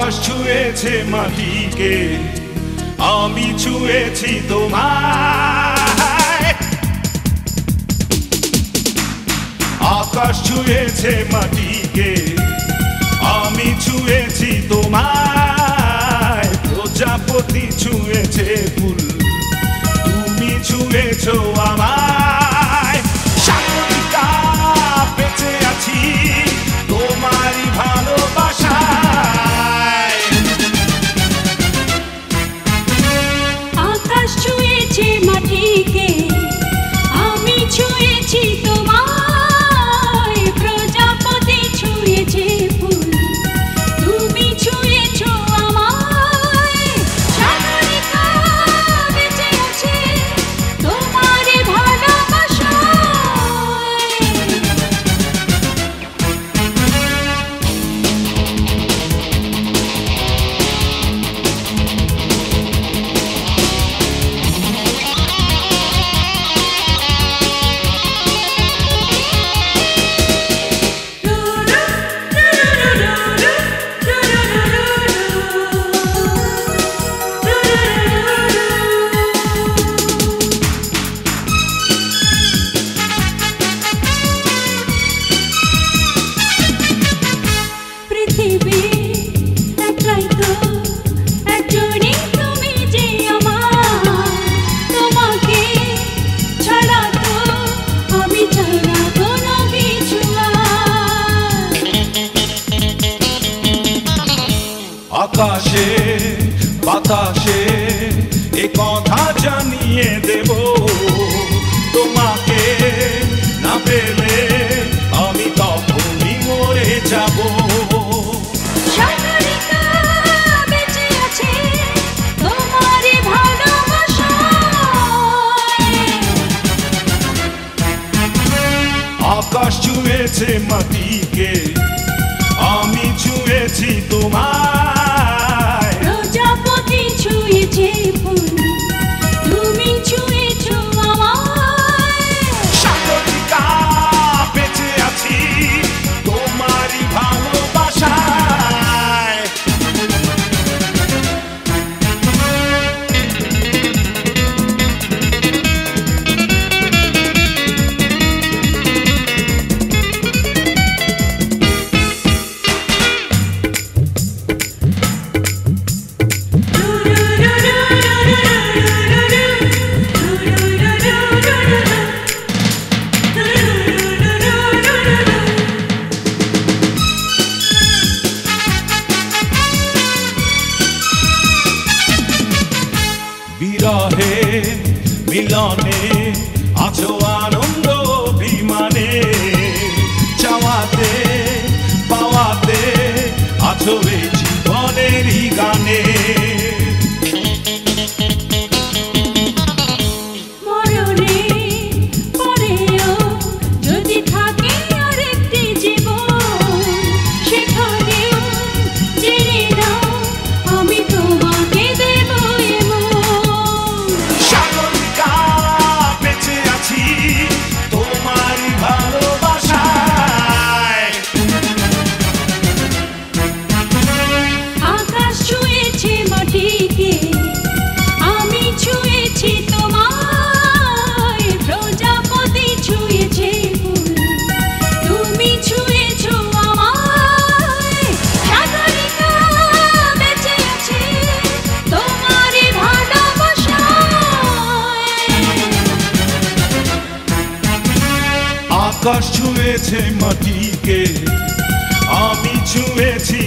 আকাশ ছুঁয়েছে মাটিকে, আমি ছুঁয়েছি তোমায়। আকাশ ছুঁয়েছে মাটিকে, আমি ছুঁয়েছি তোমায়। প্রজাপতি ছুঁয়েছে ফুল, তুমি ছুঁয়েছো আমায়। সাগরিকা বেঁচে আছি তোমারই ভালোবাসায়। আকাশ ছুঁয়েছে মাটিকে, আমি ছুঁয়েছি তোমায়। প্রজাপতি ছুঁয়েছে ফুল, তুমি ছুঁয়েছো আমায়। সাগরিকা বেঁচে আছে তোমারই ভালোবাসায়। আকাশে বাতাসে এ কথা জানিয়ে দেব, তোমাকে না পেলে আমি তখনই মরে যাব। সাগরিকা বেঁচে আছে তোমারই ভালোবাসায়। আকাশ ছুঁয়েছে মাটিকে, আমি ছুঁয়েছি তোমায়। প্রজাপতি ছুঁয়েছে ফুল, তুমি ছুঁয়েছো আমায়। সাগরিকা বেঁচে আছি তোমারই ভালোবাসায়। বিরহে মিলনে আছো আনন্দ অভিমানে, চাওয়াতে পাওয়াতে আছো এই জীবনেরই গানে। মরণে পরেও যদি থাকে আরেকটি জীবন, সেখানেও জেনে নাও আমি তোমাকে দেব এমন। সাগরিকা বেঁচে আছি তোমারই ভালোবাসায়। আকাশ ছুঁয়েছে মাটিকে, আমি ছুঁয়েছি তোমায়। প্রজাপতি ছুঁয়েছে ফুল, তুমি ছুঁয়েছো আমায়। সাগরিকা বেঁচে আছে তোমারই ভালোবাসায়। আকাশ ছুঁয়েছে মাটিকে, আমি ছুঁয়েছি